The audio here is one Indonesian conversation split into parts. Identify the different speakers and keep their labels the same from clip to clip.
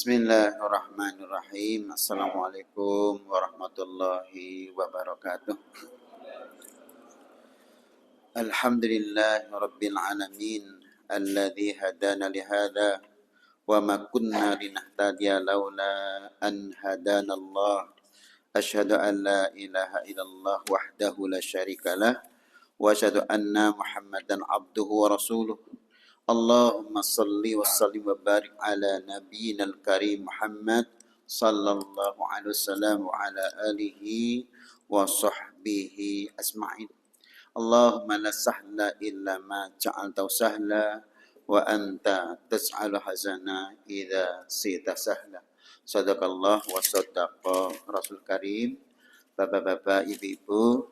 Speaker 1: Bismillahirrahmanirrahim. Assalamualaikum warahmatullahi wabarakatuh. Alhamdulillahi rabbil alamin alladzi hadana li hadza wa ma kunna linahtadiya laula an hadana Allah. Asyhadu an la ilaha illallah wahdahu la syarika lah wa asyhadu anna Muhammadan abduhu wa rasuluh. Allahumma salli wa sallim wa barik ala nabiyyina al-karim Muhammad sallallahu alaihi wasallam wa ala alihi wa sahbihi asma'in. Allahumma la sahla illa ma ja'altahu sahla wa anta tas'alu hazana idza sita sahla. Sadaqallah wa sadaqa Rasul Karim. Bapak-bapak, ibu-ibu,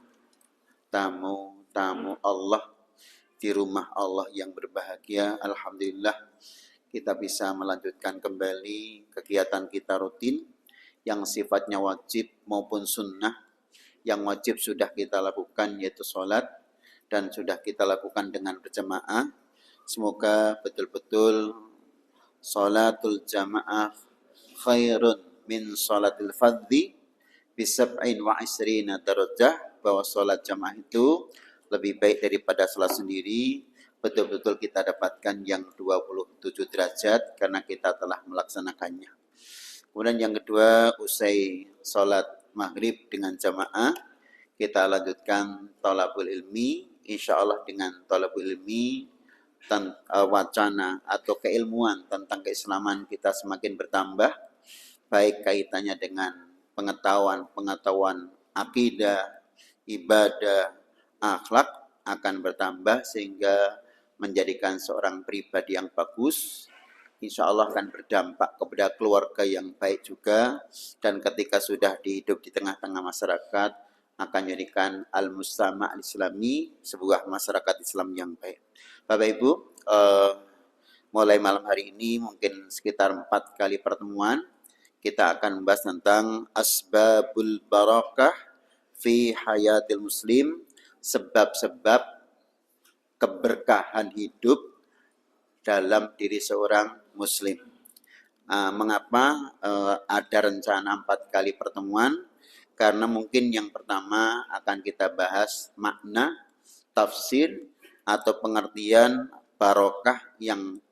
Speaker 1: tamu-tamu Allah di rumah Allah yang berbahagia, alhamdulillah kita bisa melanjutkan kembali kegiatan kita rutin yang sifatnya wajib maupun sunnah. Yang wajib sudah kita lakukan yaitu sholat dan sudah kita lakukan dengan berjamaah. Semoga betul-betul sholatul jamaah khairun min sholatil fardhi bisab'in wa isrina darajah, bahwa sholat jamaah itu lebih baik daripada sholat sendiri. Betul-betul kita dapatkan yang 27 derajat karena kita telah melaksanakannya. Kemudian yang kedua, usai sholat maghrib dengan jamaah, kita lanjutkan thalabul ilmi. Insya Allah dengan thalabul ilmi, wacana atau keilmuan tentang keislaman kita semakin bertambah, baik kaitannya dengan pengetahuan akidah, ibadah, akhlak akan bertambah sehingga menjadikan seorang pribadi yang bagus. Insya Allah akan berdampak kepada keluarga yang baik juga, dan ketika sudah hidup di tengah-tengah masyarakat akan menjadikan al-mujtama' al-islami, sebuah masyarakat Islam yang baik. Bapak Ibu, mulai malam hari ini mungkin sekitar 4 kali pertemuan kita akan membahas tentang asbabul barakah fi hayatil muslim, sebab-sebab keberkahan hidup dalam diri seorang muslim. Mengapa ada rencana 4 kali pertemuan? Karena mungkin yang pertama akan kita bahas makna, tafsir, atau pengertian barokah yang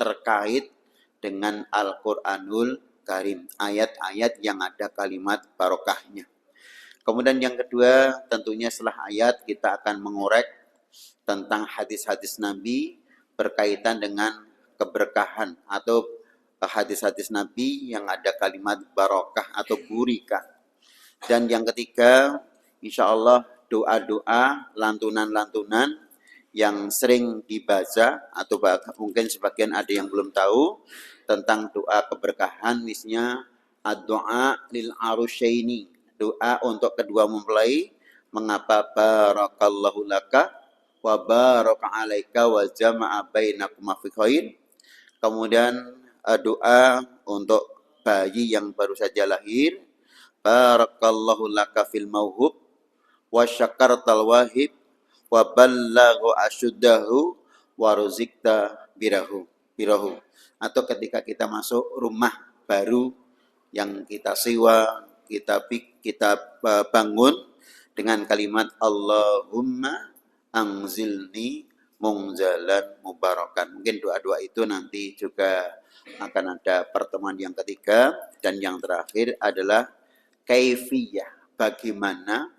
Speaker 1: terkait dengan Al-Quranul Karim. Ayat-ayat yang ada kalimat barokahnya. Kemudian yang kedua, tentunya setelah ayat kita akan mengorek tentang hadis-hadis Nabi berkaitan dengan keberkahan atau hadis-hadis Nabi yang ada kalimat barokah atau burikah. Dan yang ketiga, insya Allah doa-doa, lantunan-lantunan yang sering dibaca atau mungkin sebagian ada yang belum tahu tentang doa keberkahan, misalnya ad-doa lil arusyaini, doa untuk kedua mempelai, mengapa barakallahu laka wa baraka alaika wa jama'a bainakuma fi khair. Kemudian doa untuk bayi yang baru saja lahir, barakallahu laka fil mauhub wa syakartal wahib wa ballaghu asyuddahu wa ruzikta birahu. Atau ketika kita masuk rumah baru yang kita sewa, kita bangun dengan kalimat Allahumma anzilni munzalan mubarakan. Mungkin doa-doa itu nanti juga akan ada pertemuan yang ketiga. Dan yang terakhir adalah kaifiyah, bagaimana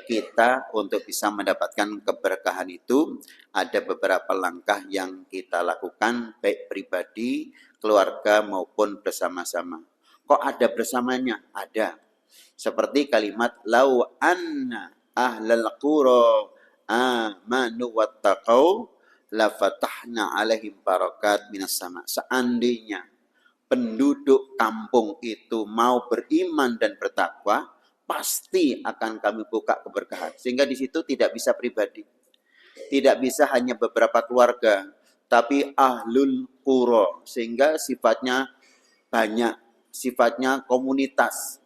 Speaker 1: kita untuk bisa mendapatkan keberkahan itu. Ada beberapa langkah yang kita lakukan baik pribadi, keluarga maupun bersama-sama. Kok ada bersamanya? Ada. Seperti kalimat lau anna ahlal qura amanu wattaqau la fatahna alaihim barakat minas sama. Seandainya penduduk kampung itu mau beriman dan bertakwa, pasti akan kami buka keberkahan. Sehingga di situ tidak bisa pribadi, tidak bisa hanya beberapa keluarga, tapi ahlul qura, sehingga sifatnya banyak, sifatnya komunitas.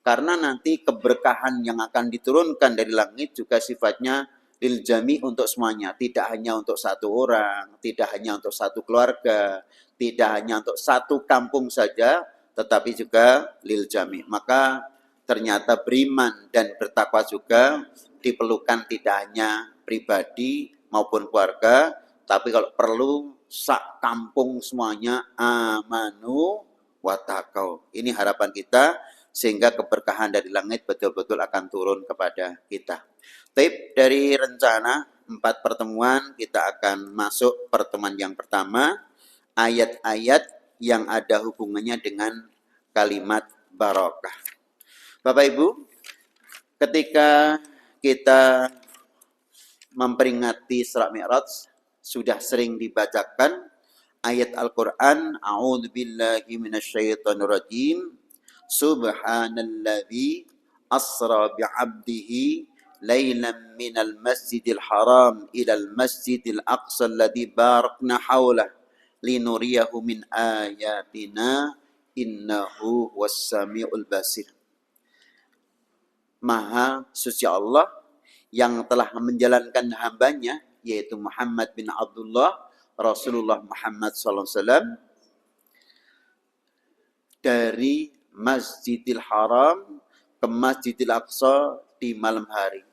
Speaker 1: Karena nanti keberkahan yang akan diturunkan dari langit juga sifatnya lil jami untuk semuanya, tidak hanya untuk satu orang, tidak hanya untuk satu keluarga, tidak hanya untuk satu kampung saja, tetapi juga lil jami. Maka ternyata beriman dan bertakwa juga diperlukan tidak hanya pribadi maupun keluarga, tapi kalau perlu sak kampung semuanya amanu watakau. Ini harapan kita sehingga keberkahan dari langit betul-betul akan turun kepada kita. Tip dari rencana 4 pertemuan kita akan masuk pertemuan yang pertama, ayat-ayat yang ada hubungannya dengan kalimat barokah. Bapak Ibu, ketika kita memperingati Isra Mi'raj, sudah sering dibacakan ayat Al-Quran, A'udzubillahi minasyaitonirrajim, Subhanalladzi asra bi'abdihi laylan minal masjidil haram ilal masjidil aqsa alladzi barakna hawlah linuriyahu min ayatina innahu wassami'ul basir. Maha suci Allah yang telah menjalankan hambanya, yaitu Muhammad bin Abdullah, Rasulullah Muhammad SAW, dari Masjidil Haram ke Masjidil Aqsa di malam hari.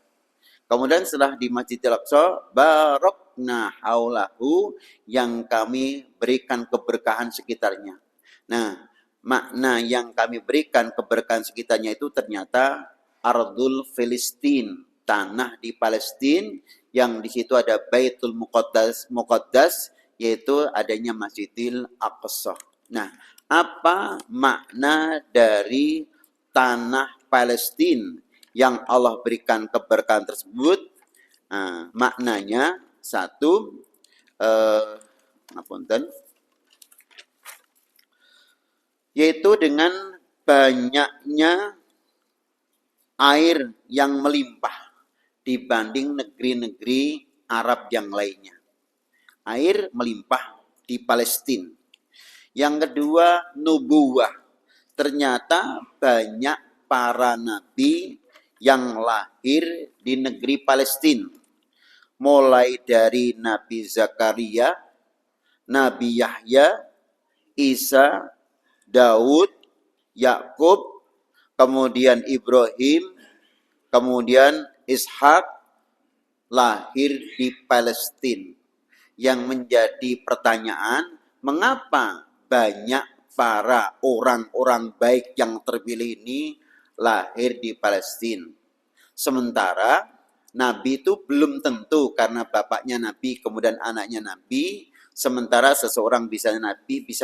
Speaker 1: Kemudian setelah di Masjidil Aqsa, barokna haulahu, yang kami berikan keberkahan sekitarnya. Nah, makna yang kami berikan keberkahan sekitarnya itu ternyata Ardul Filistin, tanah di Palestina, yang di situ ada Baitul Muqaddas, yaitu adanya Masjidil Aqsa. Nah, apa makna dari tanah Palestina yang Allah berikan keberkahan tersebut? Nah, maknanya satu, yaitu dengan banyaknya air yang melimpah dibanding negeri-negeri Arab yang lainnya. Air melimpah di Palestina. Yang kedua, nubuwah. Ternyata banyak para nabi yang lahir di negeri Palestina. Mulai dari Nabi Zakaria, Nabi Yahya, Isa, Daud, Yakub, kemudian Ibrahim, kemudian Ishak, lahir di Palestina. Yang menjadi pertanyaan, mengapa banyak para orang-orang baik yang terpilih ini lahir di Palestina? Sementara Nabi itu belum tentu karena bapaknya Nabi, kemudian anaknya Nabi. Sementara seseorang bisa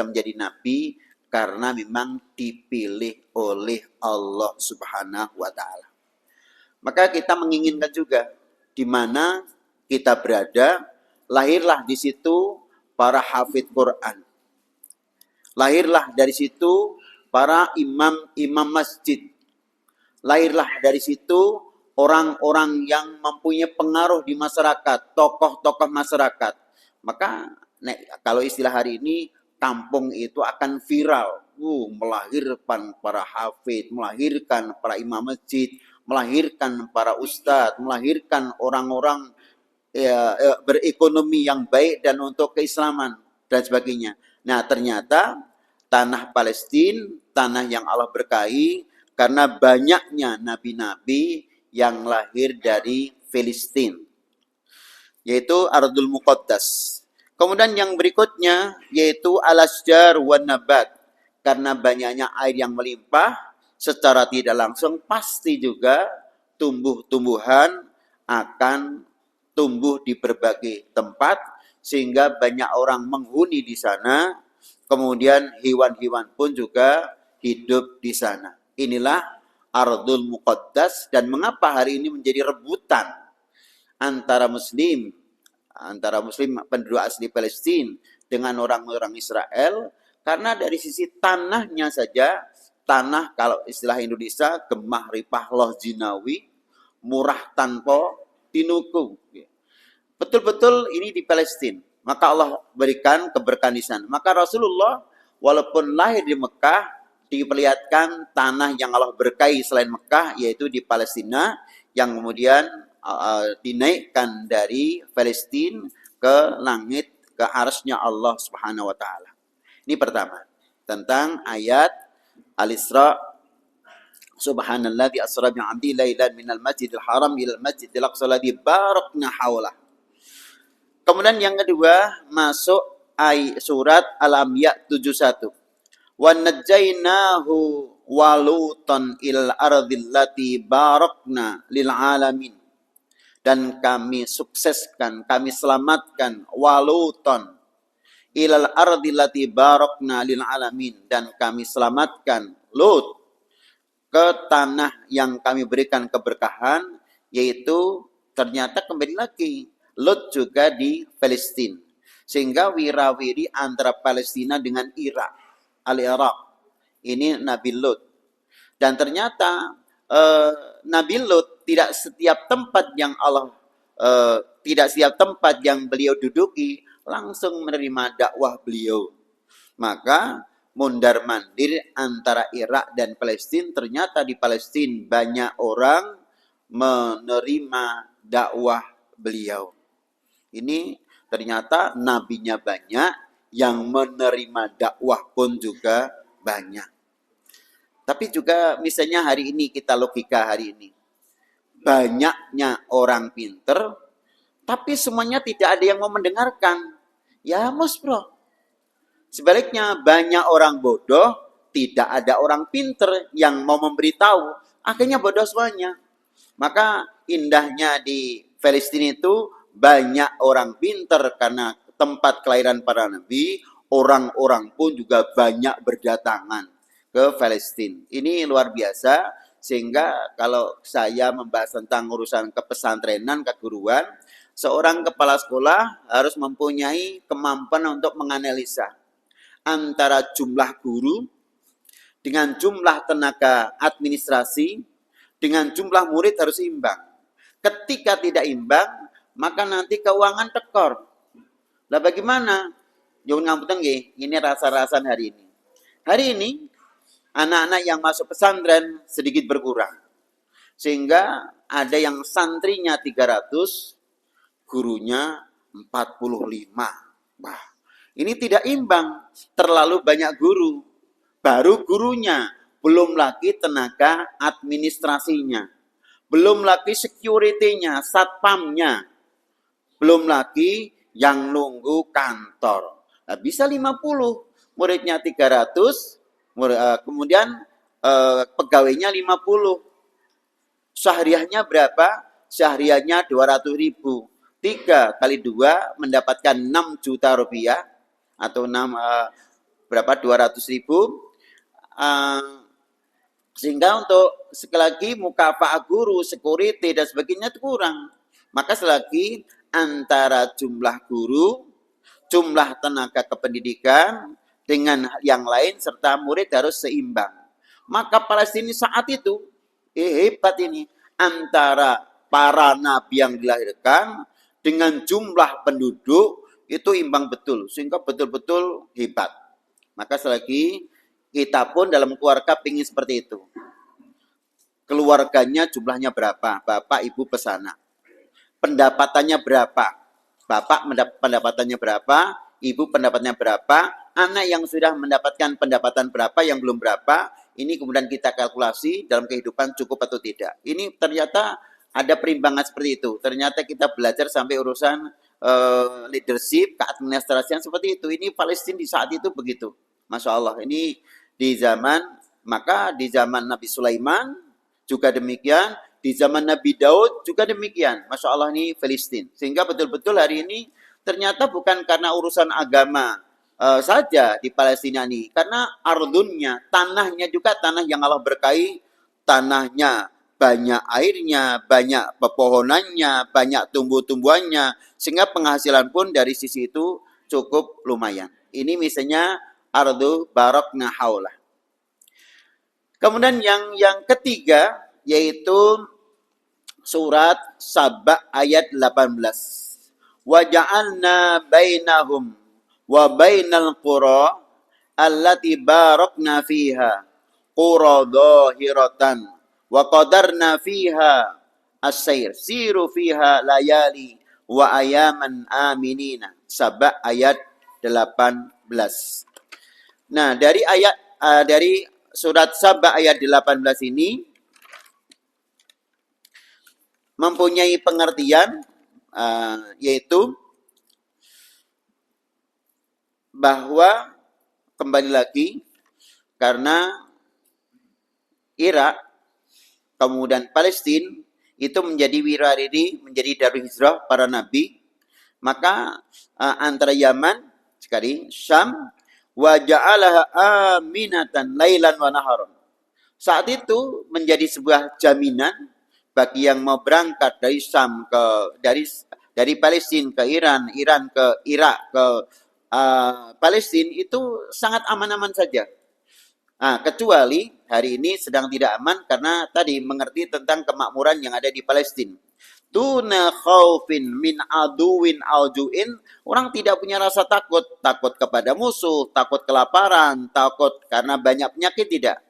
Speaker 1: menjadi Nabi karena memang dipilih oleh Allah Subhanahu wa Ta'ala. Maka kita menginginkan juga di mana kita berada, lahirlah di situ para hafidh Quran. Lahirlah dari situ para imam masjid. Lahirlah dari situ orang-orang yang mempunyai pengaruh di masyarakat, tokoh-tokoh masyarakat. Maka kalau istilah hari ini, kampung itu akan viral. Melahirkan para hafidh, melahirkan para imam masjid, melahirkan para ustadz, melahirkan orang-orang berekonomi yang baik dan untuk keislaman dan sebagainya. Nah, ternyata tanah Palestina, tanah yang Allah berkahi karena banyaknya nabi-nabi yang lahir dari Filistin, yaitu Ardul Muqaddas. Kemudian yang berikutnya yaitu al-asjar wan nabat, karena banyaknya air yang melimpah, secara tidak langsung pasti juga tumbuh-tumbuhan akan tumbuh di berbagai tempat sehingga banyak orang menghuni di sana, kemudian hewan-hewan pun juga hidup di sana. Inilah Ardul Muqaddas. Dan mengapa hari ini menjadi rebutan antara muslim penduduk asli Palestina dengan orang-orang Israel? Karena dari sisi tanahnya saja, tanah kalau istilah Indonesia gemah ripah loh jinawi, murah tanpa tinuku. Betul-betul ini di Palestina. Maka Allah berikan keberkahan di sana. Maka Rasulullah walaupun lahir di Mekah, diperlihatkan tanah yang Allah berkahi selain Mekah, yaitu di Palestina, yang kemudian dinaikkan dari Palestina ke langit, ke arsy-Nya Allah Subhanahu wa taala. Ini pertama, tentang ayat Al-Isra. Subhanalladzi asra bi 'abdihi lailan minal masjidil haram ilal masjidil aqsa alladzi barakna haulah. Kemudian yang kedua masuk surat Al-Anbiya 71. Wa najjainahu walutan ilal ardil lati barakna lil alamin. Dan kami sukseskan, kami selamatkan walutan ilal ardil lati barakna lil alamin, dan kami selamatkan Lut ke tanah yang kami berikan keberkahan, yaitu ternyata kembali lagi Lut juga di Palestina. Sehingga wirawiri antara Palestina dengan Irak, Al-Iraq. Ini Nabi Lut. Dan ternyata Nabi Lut tidak setiap tempat yang tidak setiap tempat yang beliau duduki langsung menerima dakwah beliau. Maka mundar mandir antara Irak dan Palestina, ternyata di Palestina banyak orang menerima dakwah beliau. Ini ternyata nabinya banyak, yang menerima dakwah pun juga banyak. Tapi juga misalnya hari ini, kita logika hari ini, banyaknya orang pinter, tapi semuanya tidak ada yang mau mendengarkan. Ya mos bro. Sebaliknya banyak orang bodoh, tidak ada orang pinter yang mau memberitahu, akhirnya bodoh semuanya. Maka indahnya di Palestina itu banyak orang pinter karena tempat kelahiran para nabi, orang-orang pun juga banyak berdatangan ke Palestina. Ini luar biasa, sehingga kalau saya membahas tentang urusan kepesantrenan, keguruan, seorang kepala sekolah harus mempunyai kemampuan untuk menganalisa antara jumlah guru dengan jumlah tenaga administrasi dengan jumlah murid harus imbang. Ketika tidak imbang, maka nanti keuangan tekor. Lah bagaimana? Jangan ngamputen nggih, ini rasa-rasan hari ini. Hari ini anak-anak yang masuk pesantren sedikit berkurang. Sehingga ada yang santrinya 300, gurunya 45. Wah, ini tidak imbang, terlalu banyak guru. Baru gurunya, belum lagi tenaga administrasinya. Belum lagi security-nya, satpamnya. Belum lagi yang nunggu kantor. Nah, bisa 50, muridnya 300, kemudian pegawainya 50. Syahriahnya berapa? Syahriahnya 200.000. 3 kali 2 mendapatkan 6 juta rupiah. Atau 200.000. Sehingga untuk sekali lagi mukafa'ah guru, security dan sebagainya itu kurang. Maka selagi antara jumlah guru, jumlah tenaga kependidikan dengan yang lain serta murid harus seimbang. Maka Palestina saat itu hebat ini, antara para nabi yang dilahirkan dengan jumlah penduduk itu imbang betul, sehingga betul-betul hebat. Maka selagi kita pun dalam keluarga ingin seperti itu. Keluarganya jumlahnya berapa? Bapak, ibu pesanak. Pendapatannya berapa? Bapak pendapatannya berapa? Ibu pendapatnya berapa? Anak yang sudah mendapatkan pendapatan berapa, yang belum berapa? Ini kemudian kita kalkulasi dalam kehidupan cukup atau tidak. Ini ternyata ada perimbangan seperti itu. Ternyata kita belajar sampai urusan leadership, keadministrasian seperti itu. Ini Palestina di saat itu begitu. Masya Allah. Ini di zaman, maka di zaman Nabi Sulaiman juga demikian. Di zaman Nabi Daud juga demikian. Masya Allah, ini Palestina. Sehingga betul-betul hari ini ternyata bukan karena urusan agama saja di Palestina ini. Karena ardunnya, tanahnya juga tanah yang Allah berkahi. Tanahnya banyak airnya, banyak pepohonannya, banyak tumbuh-tumbuhannya. Sehingga penghasilan pun dari sisi itu cukup lumayan. Ini misalnya ardu barakna haulah. Kemudian yang ketiga yaitu surat Saba ayat 18. Wa ja'alna bainahum wa bainal qura allati barakna fiha qura dhahiratan wa qadarna fiha As-Sair. Siru fiha layali wa ayaman aminina. Saba ayat 18. Nah, dari ayat dari surat Saba ayat 18 ini mempunyai pengertian yaitu bahwa kembali lagi karena Irak kemudian Palestina itu menjadi wiradiri, menjadi darul hijrah para nabi, maka antara Yaman sekali Syam wa ja'alaha aminatan lailan wa naharon. Saat itu menjadi sebuah jaminan bagi yang mau berangkat dari Syam dari Palestina ke Iran, Iran ke Irak, ke Palestina itu sangat aman-aman saja. Kecuali hari ini sedang tidak aman karena tadi mengerti tentang kemakmuran yang ada di Palestina. Tuna khaufin min aduwin aljuin. Orang tidak punya rasa takut. Takut kepada musuh, takut kelaparan, takut karena banyak penyakit, tidak.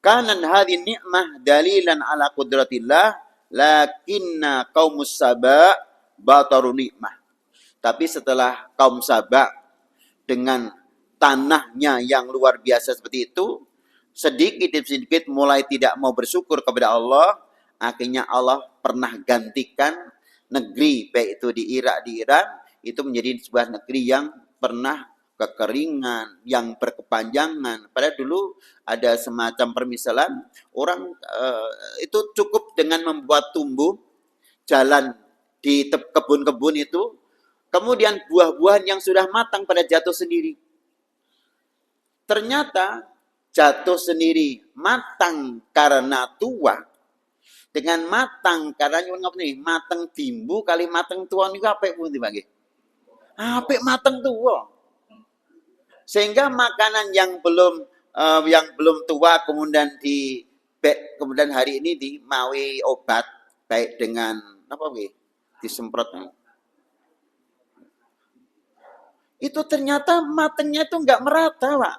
Speaker 1: Kanan hadhi ni'mah dalilan ala kudratillah. Lakinna kaumus Saba bataru ni'mah. Tapi setelah kaum Saba dengan tanahnya yang luar biasa seperti itu, sedikit demi sedikit mulai tidak mau bersyukur kepada Allah. Akhirnya Allah pernah gantikan negeri, baik itu di Irak, di Iran, itu menjadi sebuah negeri yang pernah kekeringan, yang berkepanjangan. Padahal dulu ada semacam permisalan, orang itu cukup dengan membuat tumbuh jalan di kebun-kebun itu, kemudian buah-buahan yang sudah matang pada jatuh sendiri. Ternyata jatuh sendiri, matang karena tua, dengan matang karena matang timbu kali matang tua niku apik pundi nggih? Apik matang tua. Sehingga makanan yang belum tua kemudian kemudian hari ini dimawi obat baik dengan apa nggih? Disemprot. Itu ternyata matangnya itu enggak merata, Pak.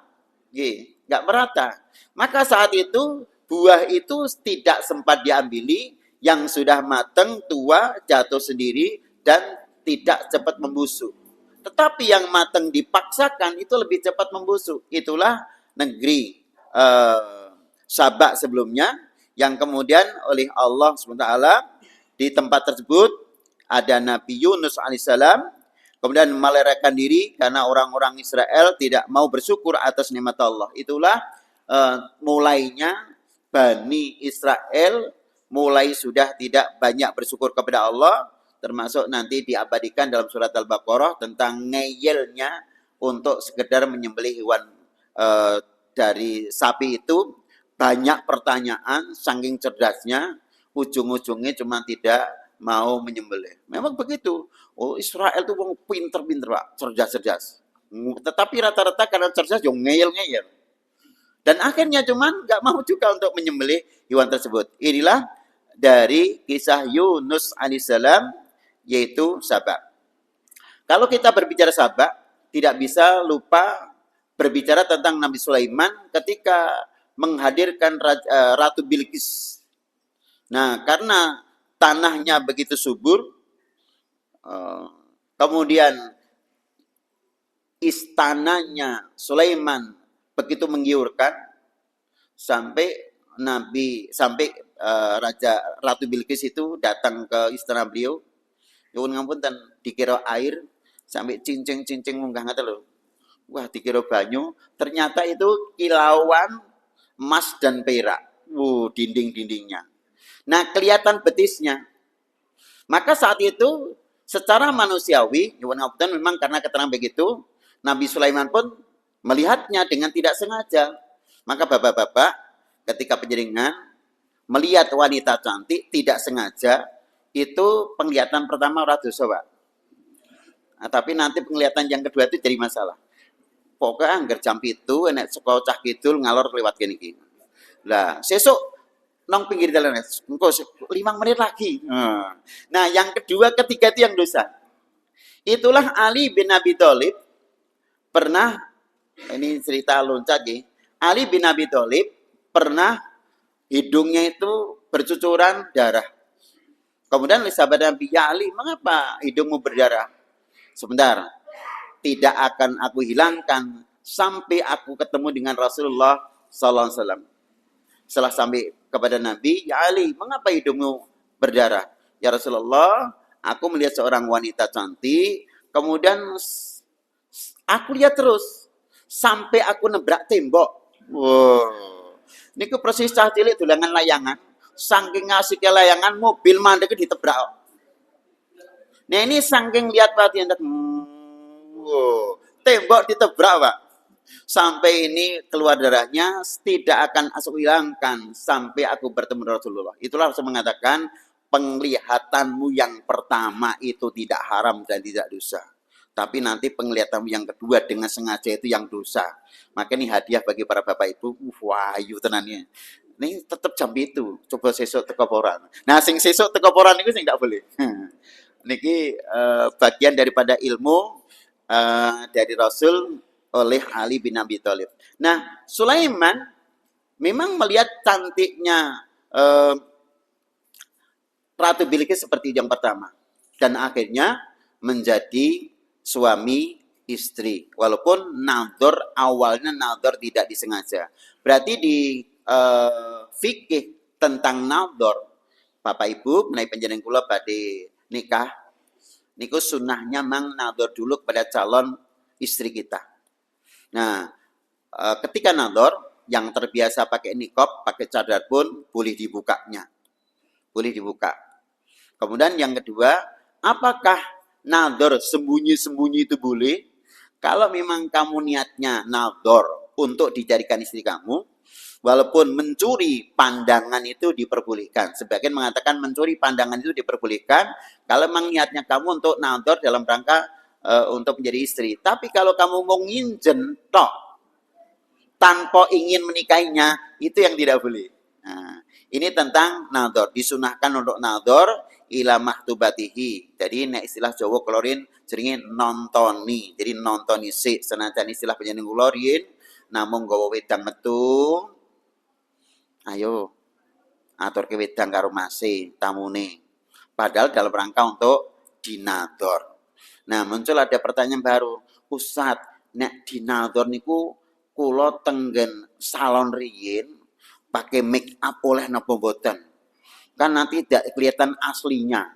Speaker 1: Nggak merata. Maka saat itu buah itu tidak sempat diambili, yang sudah matang, tua, jatuh sendiri, dan tidak cepat membusuk. Tetapi yang matang dipaksakan itu lebih cepat membusuk. Itulah negeri Sabak sebelumnya, yang kemudian oleh Allah SWT di tempat tersebut ada Nabi Yunus alaihissalam, kemudian melelehkan diri karena orang-orang Israel tidak mau bersyukur atas nikmat Allah. Itulah mulainya Bani Israel mulai sudah tidak banyak bersyukur kepada Allah, termasuk nanti diabadikan dalam surat Al-Baqarah tentang ngeyelnya untuk sekedar menyembelih hewan dari sapi itu. Banyak pertanyaan, saking cerdasnya, ujung-ujungnya cuma tidak mau menyembelih. Memang begitu. Oh, Israel itu wong pinter-pinter, Pak, cerdas-cerdas. Tetapi rata-rata karena cerdas yo ngeyel-ngeyel. Dan akhirnya cuman nggak mau juga untuk menyembelih hewan tersebut. Inilah dari kisah Yunus alaihissalam, yaitu Sabak. Kalau kita berbicara Sabak, tidak bisa lupa berbicara tentang Nabi Sulaiman ketika menghadirkan Ratu Bilqis. Nah, karena tanahnya begitu subur, kemudian istananya Sulaiman begitu menggiurkan, sampai Raja Ratu Bilqis itu datang ke istana beliau. Nyuwun ngapunten, dikira air sampai cincing-cincing munggah ngata lho. Wah, dikira banyu, ternyata itu kilauan emas dan perak. Dinding-dindingnya. Nah, kelihatan betisnya. Maka saat itu secara manusiawi, nyuwun ngapunten, memang karena keterangan begitu, Nabi Sulaiman pun melihatnya dengan tidak sengaja. Maka bapak-bapak ketika penjaringan melihat wanita cantik tidak sengaja, itu penglihatan pertama ora dosa, Pak. Nah, tapi nanti penglihatan yang kedua itu jadi masalah. Pokoknya anggar jam itu enek saka cah kidul ngalor lewat kene iki. Lah, sesuk nang pinggir dalan engko 5 menit lagi. Nah, yang kedua, ketiga itu yang dosa. Itulah Ali bin Abi Thalib pernah, ini cerita loncat ya. Ali bin Abi Thalib pernah hidungnya itu bercucuran darah. Kemudian sahabat Nabi, ya Ali, mengapa hidungmu berdarah? Sebentar, tidak akan aku hilangkan sampai aku ketemu dengan Rasulullah Sallallahu Alaihi Wasallam. Setelah sampai kepada Nabi, ya Ali, mengapa hidungmu berdarah? Ya Rasulullah, aku melihat seorang wanita cantik, kemudian aku lihat terus sampai aku nebrak tembok. Wow. Ini ke persis cah cilik dolangan layangan, saking asiknya layangan mobil mandek ditebrak. Nah ini saking lihat perhatian, wow, tembok ditebrak Pak. Sampai ini keluar darahnya, tidak akan aku hilangkan sampai aku bertemu Rasulullah. Itulah saya mengatakan, penglihatanmu yang pertama itu tidak haram dan tidak dosa. Tapi nanti penglihatanmu yang kedua dengan sengaja itu yang dosa. Maka ini hadiah bagi para bapak ibu, wahyu tenannya. Ini tetap jam itu, coba sesuk teko poran. Nah, sing sesuk teko poran itu sing tidak boleh. Niki bagian daripada ilmu dari Rasul oleh Ali bin Abi Thalib. Nah, Sulaiman memang melihat cantiknya Ratu Bilqis seperti yang pertama. Dan akhirnya menjadi suami istri. Walaupun nador awalnya nador tidak disengaja. Berarti di fikih tentang nador, Bapak Ibu menaik panjenengan kula badhe nikah, niku sunnahnya mang nador dulu kepada calon istri kita. Nah, ketika nador yang terbiasa pakai nikob, pakai cadar pun boleh dibukanya. Boleh dibuka. Kemudian yang kedua, apakah nador sembunyi-sembunyi itu boleh? Kalau memang kamu niatnya nador untuk dijadikan istri kamu, walaupun mencuri pandangan itu diperbolehkan. Sebagian mengatakan mencuri pandangan itu diperbolehkan kalau memang niatnya kamu untuk nador dalam rangka untuk menjadi istri. Tapi kalau kamu mau nginjen tok tanpa ingin menikahinya, itu yang tidak boleh. Nah, ini tentang nador. Disunahkan untuk nador ila mahtubatihi. Jadi nek istilah Jawa klorin jenenge nontoni. Jadi nontoni sik senajan istilah penjenengan klorin namung gawa wedang metu. Ayo atur ke wedang karo mase tamune. Padahal dalam rangka untuk dinador. Nah, muncul ada pertanyaan baru. Ustaz, nek dinador niku kula tenggen salon riyin pakai make up oleh napa mboten? Kan nanti tidak kelihatan aslinya.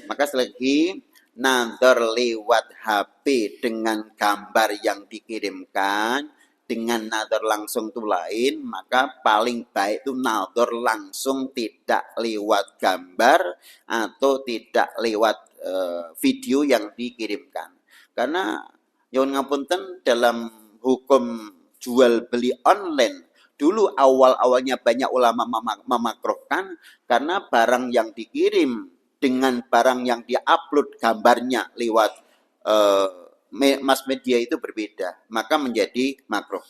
Speaker 1: Maka selagi nador lewat HP dengan gambar yang dikirimkan, dengan nador langsung itu lain, maka paling baik itu nador langsung tidak lewat gambar atau tidak lewat video yang dikirimkan. Karena nyuwun ngapunten dalam hukum jual beli online dulu awal-awalnya banyak ulama memakruhkan karena barang yang dikirim dengan barang yang diupload gambarnya lewat mass media itu berbeda, maka menjadi makruh.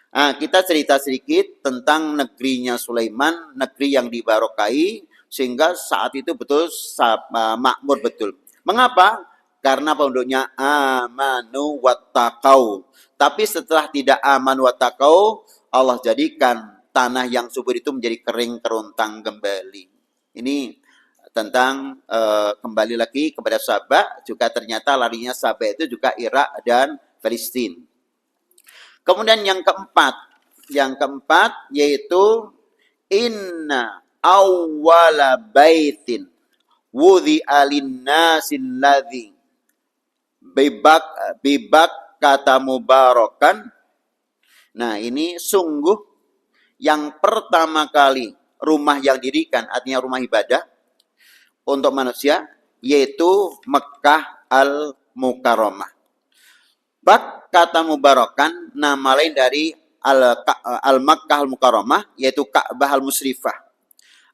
Speaker 1: Nah, kita cerita sedikit tentang negerinya Sulaiman, negeri yang dibarokai sehingga saat itu betul makmur betul. Mengapa? Karena penduduknya amanu wattaqau. Tapi setelah tidak aman wattaqau, Allah jadikan tanah yang subur itu menjadi kering kerontang kembali. Ini tentang kembali lagi kepada Sabah, juga ternyata larinya Sabah itu juga Irak dan Palestina. Kemudian yang keempat yaitu inna awwala baitin wudhi alinnasil ladzi bibak kata mubarakan. Nah, ini sungguh yang pertama kali rumah yang didirikan, artinya rumah ibadah untuk manusia, yaitu Mekkah Al-Mukarramah. Bak kata mubarakan nama lain dari Al-Makkah Al-Mukarramah, yaitu Ka'bah Al-Musrifah.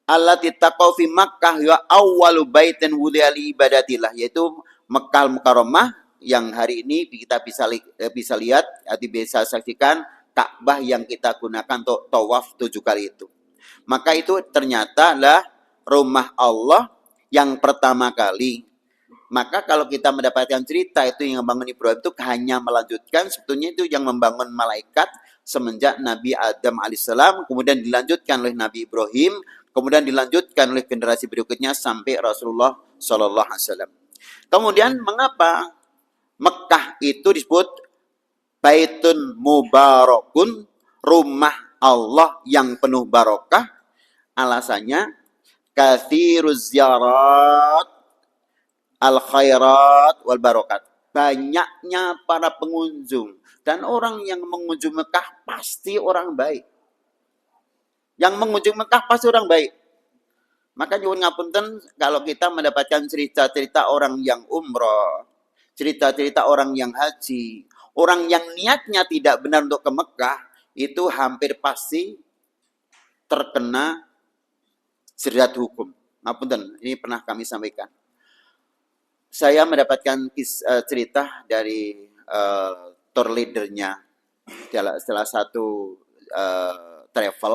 Speaker 1: Allati taqau fi Makkah wa awwalu baitin wudi'a li ibadatillah, yaitu Mekkah Al-Mukarramah yang hari ini kita bisa lihat, bisa saksikan Ka'bah yang kita gunakan untuk tawaf 7 kali itu. Maka itu ternyata adalah rumah Allah yang pertama kali Maka kalau kita mendapatkan cerita itu yang membangun Ibrahim itu hanya melanjutkan, sebetulnya itu yang membangun malaikat semenjak Nabi Adam alaihissalam, kemudian dilanjutkan oleh Nabi Ibrahim, kemudian dilanjutkan oleh generasi berikutnya sampai Rasulullah Shallallahu Alaihi Wasallam. Kemudian mengapa Mekah itu disebut Baitun Mubarakun, rumah Allah yang penuh barokah? Alasannya kathiruz ziyarat al khairat wal barokat. Banyaknya para pengunjung dan orang yang mengunjungi Mekah pasti orang baik. Yang mengunjungi Mekah pasti orang baik. Maka nyuwun ngapunten kalau kita mendapatkan cerita-cerita orang yang umroh, cerita-cerita orang yang haji, orang yang niatnya tidak benar untuk ke Mekah, itu hampir pasti terkena jerat hukum. Ngapunten, ini pernah kami sampaikan. Saya mendapatkan cerita dari tour leadernya salah satu travel.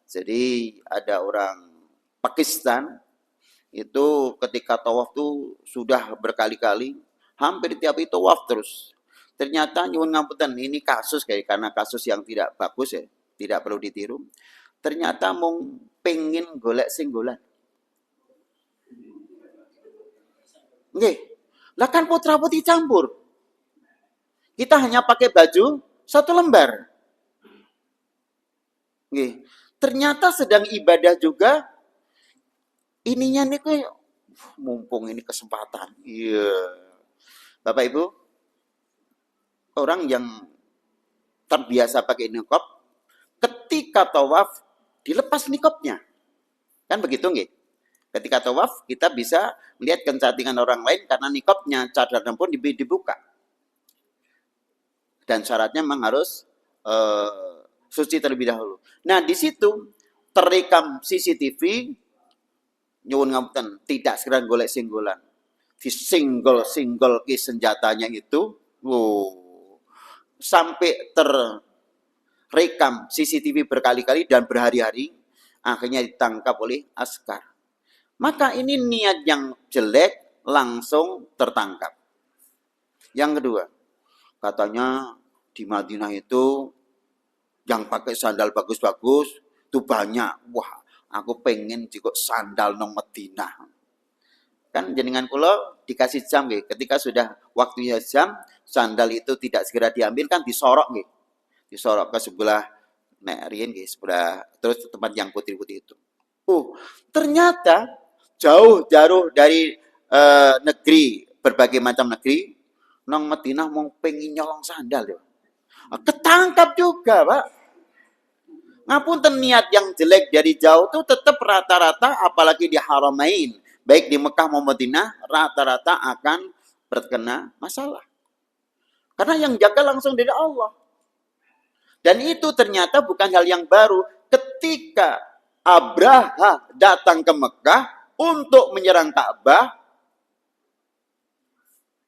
Speaker 1: Jadi ada orang Pakistan itu ketika tawaf tuh sudah berkali-kali, hampir tiap itu tawaf terus. Ternyata nyuwun ngapunten, ini kasus karena kasus yang tidak bagus ya, tidak perlu ditiru. Ternyata mung pengen golek singgolan. Nggih. Lah kan putra putih campur. Kita hanya pakai baju satu lembar. Nggih. Ternyata sedang ibadah juga ininya niku mumpung ini kesempatan. Iya. Bapak Ibu, orang yang terbiasa pakai niqab ketika tawaf dilepas niqabnya. Kan begitu nggih? Ketika tawaf kita bisa melihat kecantikan orang lain karena niqabnya, cadarnya pun dibuka. Dan syaratnya memang harus suci terlebih dahulu. Nah, di situ terekam CCTV, nyuwun ngapunten, tidak segera golek singgolan. Di single ke senjatanya itu, sampai terekam CCTV berkali-kali dan berhari-hari, akhirnya ditangkap oleh askar. Maka ini niat yang jelek langsung tertangkap. Yang kedua, katanya di Madinah itu yang pakai sandal bagus-bagus itu banyak. Wah, aku pengen juga sandal nang Madinah. Kan jenengan kula dikasih jam nggih. Ketika sudah waktunya jam, sandal itu tidak segera diambil kan disorok nggih. Disorok ke sebelah nek riyen nggih, sebelah terus tempat yang putih-putih itu. Ternyata jauh dari negeri, berbagai macam negeri, nang Madinah mau pengen nyolong sandal ya. Ketangkap juga, Pak. Ngapunten, niat yang jelek dari jauh tuh tetap rata-rata, apalagi di Haramain, baik di Mekah maupun Madinah, rata-rata akan terkena masalah. Karena yang jaga langsung dari Allah. Dan itu ternyata bukan hal yang baru. Ketika Abraha datang ke Mekah untuk menyerang Ka'bah,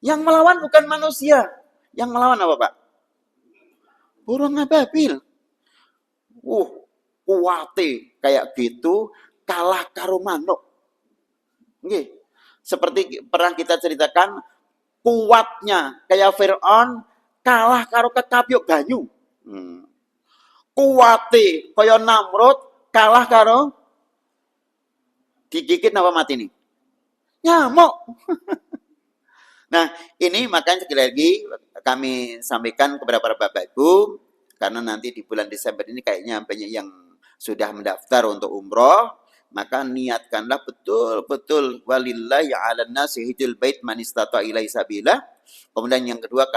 Speaker 1: yang melawan bukan manusia. Yang melawan apa, Pak? Burung ababil. Kuwate kayak gitu kalah karo manuk. Nggih. Seperti pernah kita ceritakan, kuatnya kayak Fir'aun kalah karo kekabyuk banyu. Kuwate kaya Namrud kalah karo digigit apa mati nih? Nyamuk. Nah, ini makanya sekali lagi kami sampaikan kepada para Bapak Ibu, karena nanti di bulan Desember ini kayaknya banyak yang sudah mendaftar untuk umroh, maka niatkanlah betul-betul walillahi 'alan nasi hijjul bait man istata'a ilaihi sabila. Kemudian yang kedua,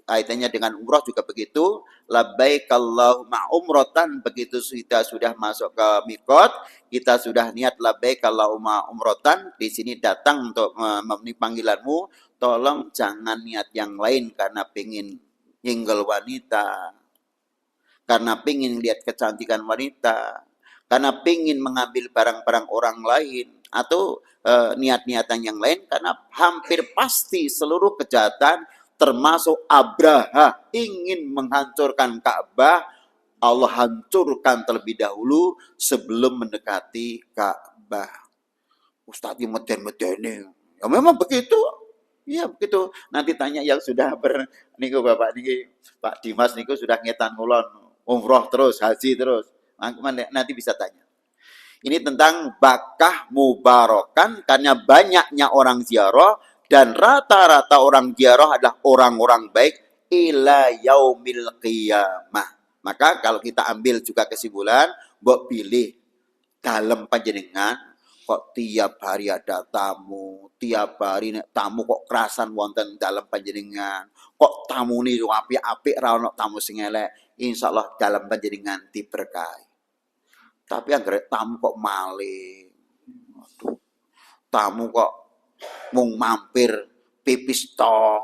Speaker 1: kaitannya dengan umroh juga begitu, labbaik Allahumma umrotan, begitu kita sudah masuk ke mikot, kita sudah niat labbaik Allahumma umrotan, di sini datang untuk memenuhi panggilanmu, tolong jangan niat yang lain karena pengen nyinggol wanita, karena pengen lihat kecantikan wanita, karena pengen mengambil barang-barang orang lain, atau niat-niatan yang lain, karena hampir pasti seluruh kejahatan termasuk Abraha ingin menghancurkan Ka'bah, Allah hancurkan terlebih dahulu sebelum mendekati Ka'bah. Ustaz yang meden-medene Ya memang begitu. Iya begitu. Nanti tanya yang sudah niku Bapak niki Pak Dimas niku sudah ngetan ngulon umroh terus, haji terus. Nanti bisa tanya. Ini tentang bakah mubarokan karena banyaknya orang ziarah dan rata-rata orang ziarah adalah orang-orang baik ila yaumil qiyamah. Maka kalau kita ambil juga kesimpulan, mbok pilih dalam panjenengan kok tiap hari ada tamu, tiap hari nek tamu kok kerasan wonten dalam panjenengan, kok tamu nih apik-apik ra ono tamu sing elek, insyaallah dalam panjenengan diberkahi. Tapi anggere tamu kok maling, aduh, tamu kok mung mampir pipis tok,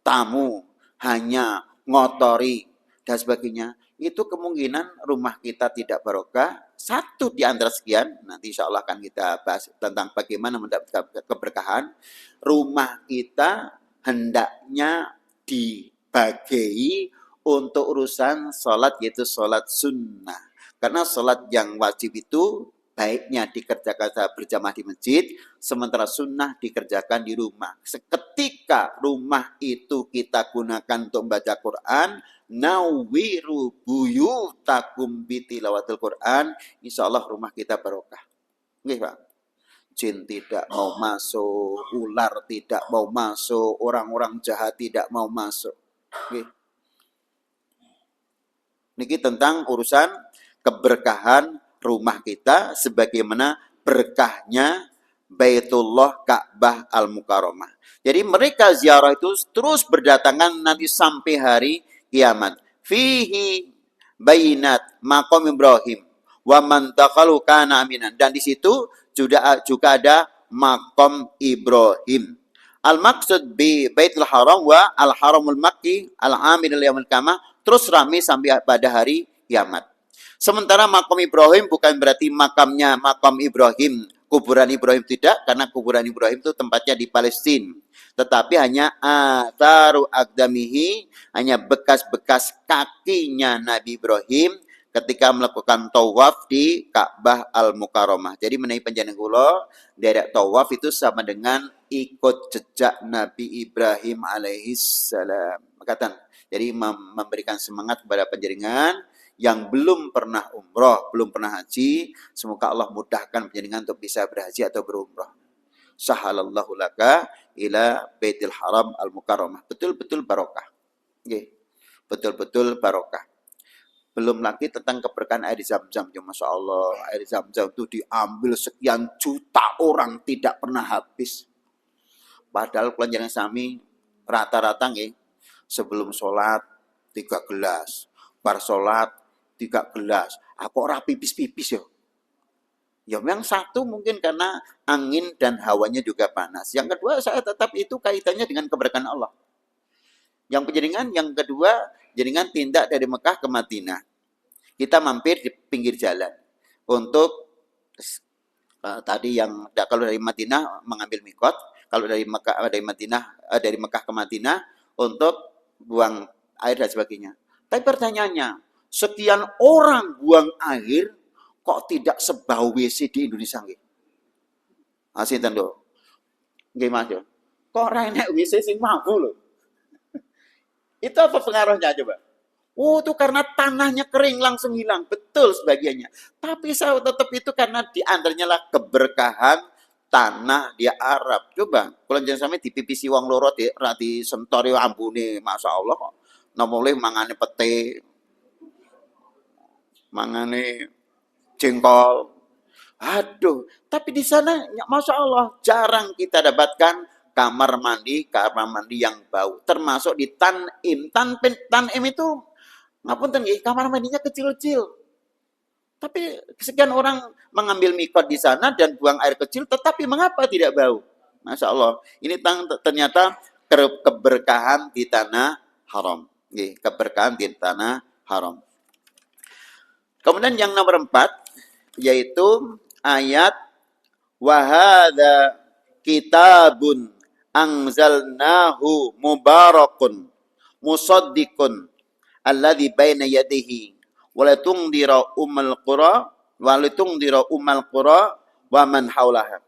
Speaker 1: tamu hanya ngotori dan sebagainya, itu kemungkinan rumah kita tidak barokah. Satu di antara sekian, nanti insya Allah akan kita bahas tentang bagaimana mendapatkan keberkahan. Rumah kita hendaknya dibagi untuk urusan sholat, yaitu sholat sunnah. Karena sholat yang wajib itu baiknya dikerjakan berjamaah di masjid, sementara sunnah dikerjakan di rumah. Seketika rumah itu kita gunakan untuk membaca Quran, nawiru buyutakum bitilawatil Quran, insya Allah rumah kita barokah. Nggih, Pak. Jin tidak mau masuk, ular tidak mau masuk, orang-orang jahat tidak mau masuk. Nggih. Niki tentang urusan keberkahan rumah kita sebagaimana berkahnya Baitullah Ka'bah Al-Mukarramah. Jadi mereka ziarah itu terus berdatangan nanti sampai hari kiamat. Fihi bayinat maqam Ibrahim wa man dakhalu kana aminan. Dan di situ juga ada maqam Ibrahim. Al-maksud bi Baitul Haram wa Al-Haramul Makki Al-Amir al-Yaumil Qiyamah terus ramai sampai pada hari kiamat. Sementara makam Ibrahim bukan berarti makamnya makam Ibrahim, kuburan Ibrahim tidak, karena kuburan Ibrahim itu tempatnya di Palestina. Tetapi hanya atharu aqdamihi, hanya bekas-bekas kakinya Nabi Ibrahim ketika melakukan tawaf di Ka'bah Al-Mukarramah. Jadi menaik panjenengan kula, derek tawaf itu sama dengan ikut jejak Nabi Ibrahim alaihissalam. Makatan. Jadi memberikan semangat kepada panjenengan yang belum pernah umroh, belum pernah haji, semoga Allah mudahkan panjenengan untuk bisa berhaji atau berumroh. Sahalallahu laka ila Baitul Haram Al-Mukarramah. Betul-betul barokah. Nggih. Betul-betul barokah. Belum lagi tentang keberkahan air Zam-Zam. Ya Masya Allah, air Zam-Zam itu diambil sekian juta orang tidak pernah habis. Padahal kelanjaran sami rata-rata nggih, sebelum sholat 3 gelas, bar sholat 3 gelas. Aku ora pipis-pipis ya. Ya memang satu mungkin karena angin dan hawanya juga panas. Yang kedua saya tetap itu kaitannya dengan keberkahan Allah. Yang penjaringan yang kedua, jaringan tindak dari Mekah ke Madinah. Kita mampir di pinggir jalan untuk tadi yang kalau dari Madinah mengambil mikot, kalau dari Mekah ke Madinah untuk buang air dan sebagainya. Tapi pertanyaannya, sekian orang buang air kok tidak sebau WC di Indonesia nggih? Sinten lho? Nggih Mas yo. Kok ora enek WC sing mampu lho? Itu apa pengaruhnya coba? Oh, itu karena tanahnya kering langsung hilang. Betul sebagiannya. Tapi saya tetap itu karena di antaranya lah keberkahan tanah di Arab. Coba, kalau jangan sampai dipipisi wong loro di sentori ambune, Masya Allah kok. Nomoleh mangane pete, mangane jengkol. Aduh, tapi di sana Masya Allah jarang kita dapatkan kamar mandi yang bau. Termasuk di Tanim. Tanim itu ngapunten nggih, kamar mandinya kecil-kecil. Tapi sekian orang mengambil mikot di sana dan buang air kecil, tetapi mengapa tidak bau? Masya Allah. Ini ternyata keberkahan di tanah haram. Keberkahan di tanah haram. Kemudian yang nomor 4, yaitu ayat wahada kitabun anzalnahu mubarakun musaddiqun alladzi baina yadihi walatungdira ummal qura wa man haulaha.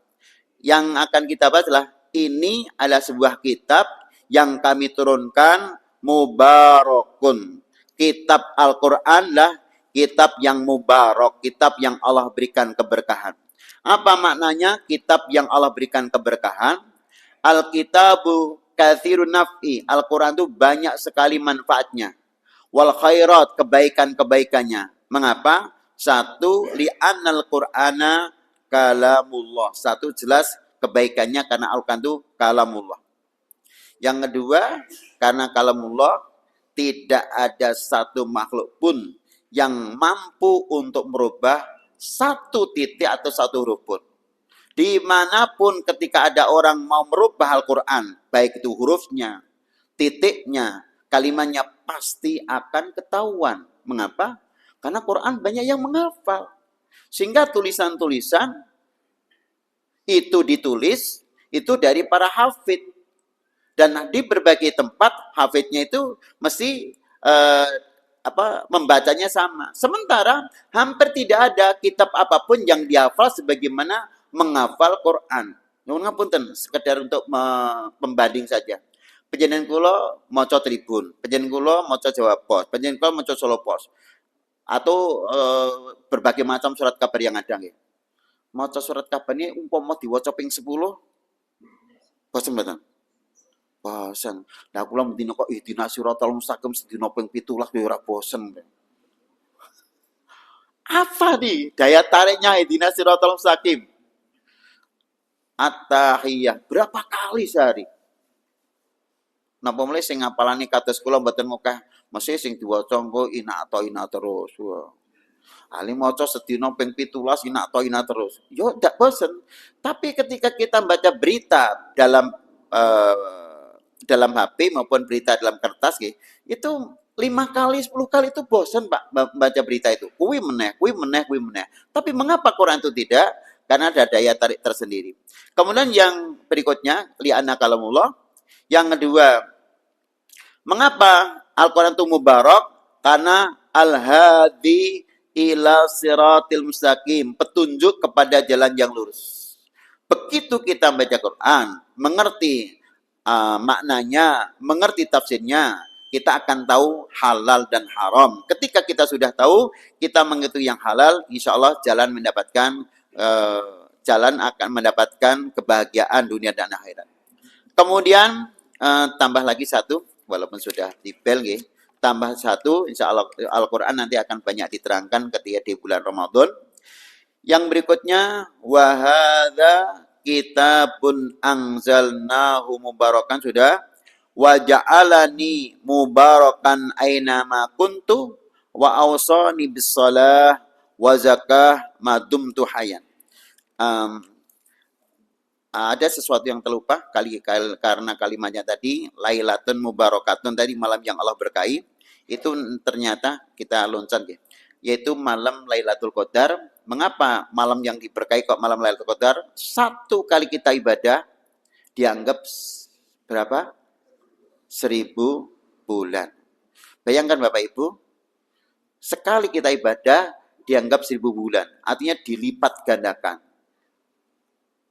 Speaker 1: Yang akan kita bahas adalah ini adalah sebuah kitab yang kami turunkan mubarakun. Kitab Al-Quran lah kitab yang mubarak, kitab yang Allah berikan keberkahan. Apa maknanya kitab yang Allah berikan keberkahan? Al-kitabu katsirun naf'i. Al-Quran itu banyak sekali manfaatnya. Wal khairat, kebaikan-kebaikannya. Mengapa? Satu, li'annal Qur'ana kalamullah. Satu, jelas kebaikannya karena Al-Quran itu kalamullah. Yang kedua, karena kalamullah tidak ada satu makhluk pun yang mampu untuk merubah satu titik atau satu huruf pun. Dimanapun ketika ada orang mau merubah Al-Quran, baik itu hurufnya, titiknya, kalimatnya pasti akan ketahuan. Mengapa? Karena Quran banyak yang menghafal. Sehingga tulisan-tulisan itu ditulis itu dari para hafid. Dan di berbagai tempat hafidnya itu mesti membacanya sama. Sementara hampir tidak ada kitab apapun yang dihafal sebagaimana menghafal Quran. Nuwun ngapunten, sekedar untuk pembanding saja. Panjenengan kula maca Tribun, panjenengan kula maca Jawa Pos, panjenengan kula maca Solo Pos. Atau berbagai macam surat kabar yang ada nggih. Maca surat kabar ini umpama diwaca ping 10 bosen mboten? Bosen. Lah kula mendina kok ihdinas siratal mustaqim sedina ping 17 ya ora bosen. Apa nih daya tariknya ihdinas siratal mustaqim? At-tahiyah berapa kali sehari? Napa mulai sing ngapalane kados kula mboten mukah, mesti sing diwaca engko ina terus. Wah. Ali maca sedina ping 17 ina terus. Yo ndak bosen. Tapi ketika kita baca berita dalam HP maupun berita dalam kertas itu 5 kali 10 kali itu bosen Pak baca berita itu. Kuwi meneh. Tapi mengapa Quran itu tidak? Karena ada daya tarik tersendiri. Kemudian yang berikutnya li'anna kalamullah. Yang kedua, mengapa Al-Quran itu mubarak? Karena al-hadi ila siratil mustaqim, petunjuk kepada jalan yang lurus. Begitu kita baca Quran, mengerti maknanya, mengerti tafsirnya, kita akan tahu halal dan haram. Ketika kita sudah tahu, kita mengetahui yang halal, insya Allah jalan akan mendapatkan kebahagiaan dunia dan akhirat. Kemudian tambah lagi satu, walaupun sudah dibel tambah satu, insya Allah Al-Quran nanti akan banyak diterangkan ketika di bulan Ramadan. Yang berikutnya, wahada kitabun anzalnahu mubarakan sudah, waja'alani mubarakan ainama kuntu, wa awsani bisalah, wa zakah madumtu hayan. Ada sesuatu yang terlupa karena kalimatnya tadi Lailatun Mubarakatun tadi malam yang Allah berkahi itu ternyata kita loncat yaitu malam Lailatul Qadar. Mengapa malam yang diberkahi kok malam Lailatul Qadar? Satu kali kita ibadah dianggap berapa? 1000 bulan. Bayangkan Bapak Ibu, sekali kita ibadah dianggap 1000 bulan. Artinya dilipat gandakan.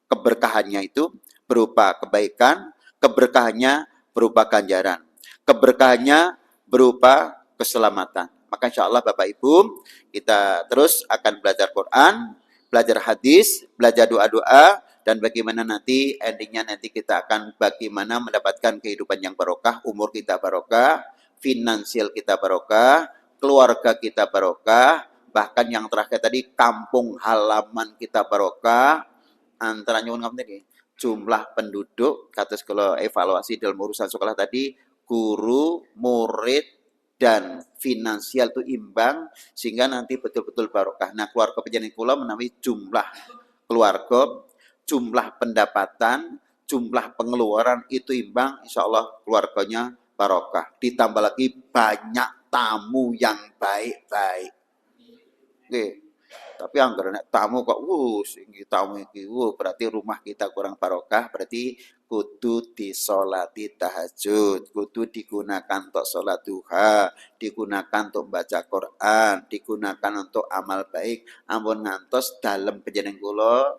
Speaker 1: Keberkahannya itu berupa kebaikan, keberkahannya berupa ganjaran, keberkahannya berupa keselamatan. Maka insya Allah Bapak Ibu, kita terus akan belajar Quran, belajar hadis, belajar doa-doa, dan bagaimana nanti endingnya nanti kita akan bagaimana mendapatkan kehidupan yang barokah, umur kita barokah, finansial kita barokah, keluarga kita barokah, bahkan yang terakhir tadi kampung halaman kita barokah, antara nyuwun ngapunten jumlah penduduk kados kalau evaluasi dalam urusan sekolah tadi guru, murid dan finansial itu imbang sehingga nanti betul-betul barokah. Nah, keluarga panjenengan kula menawi jumlah keluarga, jumlah pendapatan, jumlah pengeluaran itu imbang, insyaallah keluarganya barokah. Ditambah lagi banyak tamu yang baik-baik. Oke. Tapi anggaran tamu kok sing tamu iki berarti rumah kita kurang barokah, berarti kudu disolati tahajud, kudu digunakan untuk sholat duha, digunakan untuk baca Quran, digunakan untuk amal baik. Ampun ngantos dalam panjenengan kula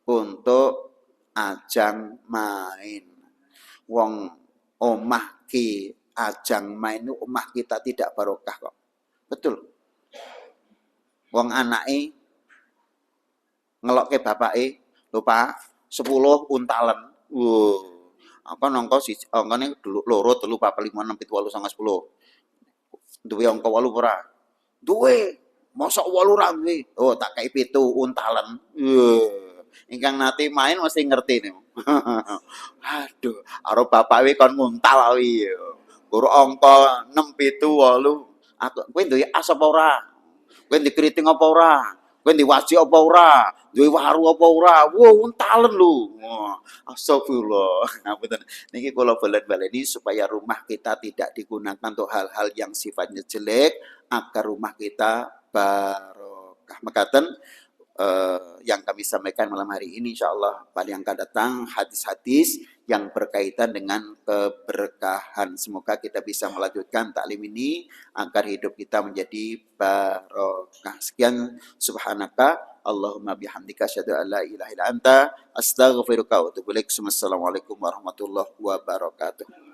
Speaker 1: untuk ajang main. Wong omah ki ajang main omah kita tidak barokah kok. Betul. Wong anake ngelokke bapake, "Lho Pak, 10 untalan." Wow. Apa nangka siji angkane loro, telu, papat, lima, enam, pitu, wolu, sanga, 10. Duwe angka 8 ora? Duwe. Mosok 8 ra duwe. Oh, tak kei 7 untalan. Ingkang nate main mesti ngerti niku. Aduh, karo bapake kon nguntal kuwi. Guru angka 6, 7, 8. Aku kowe duwe as apa ora? Kowe ndek keriting apa ora? Kowe ndek wajik apa ora? Duwe waru apa ora? Wow, untalen lho. Wah, astagfirullah. Ngapunten. Niki kula balen-baleni supaya rumah kita tidak digunakan untuk hal-hal yang sifatnya jelek, agar rumah kita barokah. Mekaten yang kami sampaikan malam hari ini insyaallah pada yang akan datang hadis-hadis yang berkaitan dengan keberkahan. Semoga kita bisa melanjutkan taklim ini agar hidup kita menjadi barokah. Sekian, subhanaka Allahumma bihamdika asyhadu an la ilaha illa anta astaghfiruka wa atubu ilaik. Wassalamualaikum warahmatullahi wabarakatuh.